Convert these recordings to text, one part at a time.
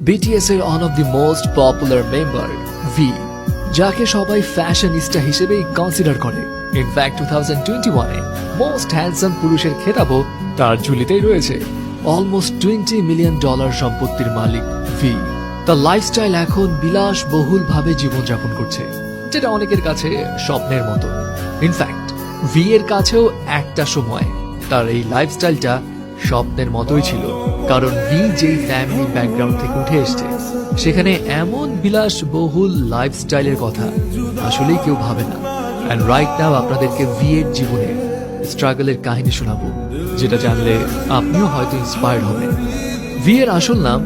BTS এর one of the most popular member V, যাকে সবাই ফ্যাশনিস্টা হিসেবেই কনসিডার করে। ইনফ্যাক্ট 2021 এ মোস্ট হ্যান্ডসাম পুরুষের খেতাবও তার ঝুলিতেই রয়েছে। অলমোস্ট $20 মিলিয়ন সম্পত্তির মালিক ভি। তার লাইফস্টাইল এখন বিলাসবহুল ভাবে জীবনযাপন করছে, যেটা অনেকের কাছে স্বপ্নের মতো। ইনফ্যাক্ট ভি এর কাছেও একটা সময় তার এই লাইফস্টাইলটা স্বপ্নের মতোই ছিল, কারণ ভি যেই ফ্যামিলি ব্যাকগ্রাউন্ড থেকে উঠে এসছে সেখানে এমন বিলাসবহুল লাইফস্টাইলের কথা আসলেই কেউ ভাবে না। এন্ড রাইট নাও আপনাদেরকে ভি এর জীবনের স্ট্রাগলের কাহিনী শোনাবো, যেটা জানলে আপনিও হয়তো ইন্সপায়ার্ড হবেন। ভি এর আসল নাম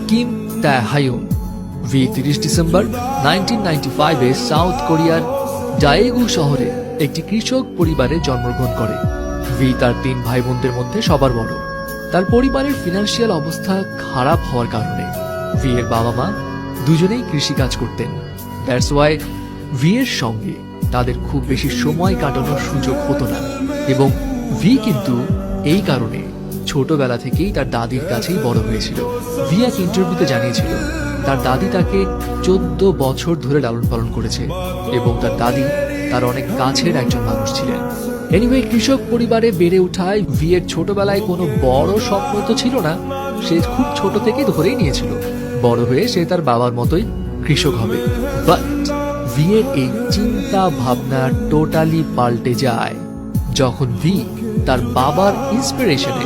কিম তাহায়ুন। ভি 30 ডিসেম্বর 1995 এ সাউথ কোরিয়ার ডায়েগু শহরে একটি কৃষক পরিবারে জন্মগ্রহণ করে। ভি তার 3 ভাই বোনদের মধ্যে সবার বড়। তার পরিবারের ফিনান্সিয়াল অবস্থা খারাপ হওয়ার কারণে ভি এর বাবা মা দুজনেই কৃষিকাজ করতেন। দ্যাটস ওয়াই ভি এর সঙ্গে তাদের খুব বেশি সময় কাটানোর সুযোগ হতো না, এবং ভি কিন্তু এই কারণে ছোটবেলা থেকেই তার দাদির কাছেই বড় হয়েছিল। ভি এক ইন্টারভিউতে জানিয়েছিল তার দাদি তাকে 14 বছর ধরে লালন পালন করেছে, এবং তার দাদি তার অনেক কাছের একজন মানুষ ছিলেন। এনিওয়ে, কৃষক পরিবারে বেড়ে ওঠায় ভি এর ছোটবেলায় কোনো বড় স্বপ্ন তো ছিল না। সে খুব ছোট থেকে ধরেই নিয়েছিল বড় হয়ে সে তার বাবার মতোই কৃষক হবে। বাট ভি এর এই চিন্তা ভাবনা টোটালি পাল্টে যায় যখন ভি তার বাবার ইন্সপিরেশনে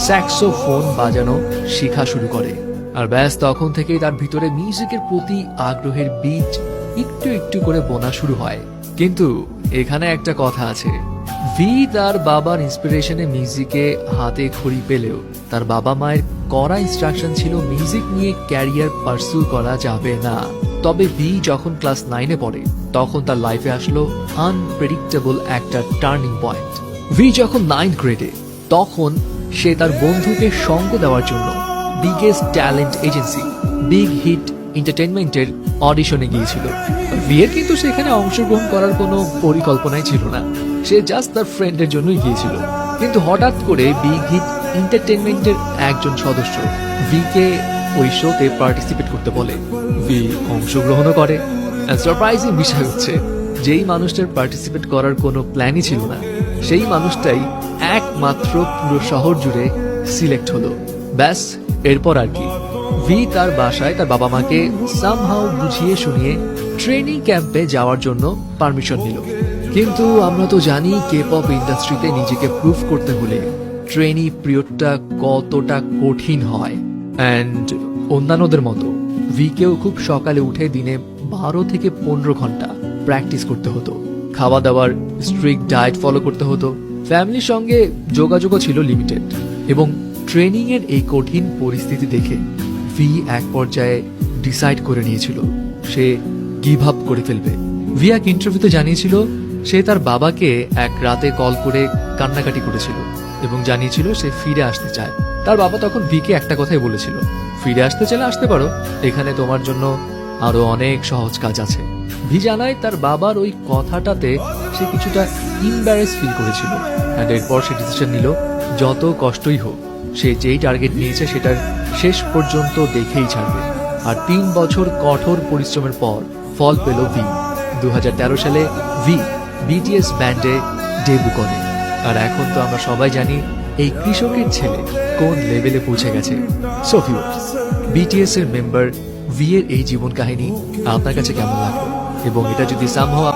স্যাক্সোফোন বাজানো শেখা শুরু করে। আর ব্যাস তখন থেকেই তার ভিতরে মিউজিকের প্রতি আগ্রহের বীজ একটু একটু করে বোনা শুরু হয়। কিন্তু এখানে একটা কথা আছে, ভি তার বাবার ইন্সপিরেশনে মিউজিকে হাতে খড়ি পেলেও তার বাবা মায়ের কড়া ইনস্ট্রাকশন ছিল মিউজিক নিয়ে ক্যারিয়ার পার্সু করা যাবে না। তবে ভি যখন ক্লাস 9 এ পড়ে তখন তার লাইফে আসলো আনপ্রেডিক্টেবল একটা টার্নিং পয়েন্ট। ভি যখন 9th গ্রেডে তখন সে তার বন্ধুকে সঙ্গ দেওয়ার জন্য biggest talent agency Big Hit এন্টারটেইনমেন্টের অডিশনে গিয়েছিল। ভি এর কিন্তু সেখানে অংশগ্রহণ করার কোনো পরিকল্পনাই ছিল না, সে জাস্ট তার ফ্রেন্ডের জন্যই গিয়েছিল। কিন্তু হঠাৎ করে বিগ হিট এন্টারটেইনমেন্টের একজন সদস্য ভি কে ওই শোতে পার্টিসিপেট করতে বলে। ভি অংশগ্রহণও করে। সারপ্রাইজিং বিষয় হচ্ছে, যেই মানুষটার পার্টিসিপেট করার কোনো প্ল্যানই ছিল না সেই মানুষটাই একমাত্র পুরো শহর জুড়ে সিলেক্ট হলো। ব্যাস এরপর আর কি, ভি তার বাসায় তার বাবা মাকে সামহাউ বুঝিয়ে শুনিয়ে ট্রেনিং ক্যাম্পে যাওয়ার জন্য পারমিশন নিল। কিন্তু আমরা তো জানি কে-পপ ইন্ডাস্ট্রিতে নিজেকে প্রুভ করতে হলে ট্রেনি পিরিয়ডটা কতটা কঠিন হয়। অ্যান্ড অন্যান্যদের মতো ভিকেও খুব সকালে উঠে দিনে 12 থেকে 15 ঘন্টা প্র্যাকটিস করতে হতো। খাওয়া দাওয়ার স্ট্রিক্ট ডায়েট ফলো করতে হতো। ফ্যামিলির সঙ্গে যোগাযোগও ছিল লিমিটেড, এবং ট্রেনিং এর এই কঠিন পরিস্থিতি দেখে ভি এক পর্যায়ে ডিসাইড করে নিয়েছিল সে গিভ আপ করে ফেলবে। ভি এক ইন্টারভিউতে জানিয়েছিল সে তার বাবাকে এক রাতে কল করে কান্নাকাটি করেছিল এবং জানিয়েছিল সে ফিরে আসতে চায়। তার বাবা তখন ভিকে একটা কথাই বলেছিল, ফিরে আসতে চাইলে আসতে পারো, এখানে তোমার জন্য আরো অনেক সহজ কাজ আছে। ভি জানায় তার বাবার ওই কথাটাতে সে কিছুটা ইম্বারেস ফিল করেছিল। এন্ড এরপর সে ডিসিশন নিল যত কষ্টই হোক সে যেই টার্গেট নিয়েছে সেটার শেষ পর্যন্ত দেখেই ছাড়বে। আর 3 বছর কঠোর পরিশ্রমের পর ফল পেল ভি। 2013 সালে ভি বিটিএস ব্যান্ডে ডেবু করে। আর এখন তো আমরা সবাই জানি এই কৃষকের ছেলে কোন লেভেলে পৌঁছে গেছে। সো ভিউয়ার্স, বিটিএস এর মেম্বার ভি এর এই জীবন কাহিনী আপনার কাছে কেমন লাগলো, এবং এটা যদি সামহাউ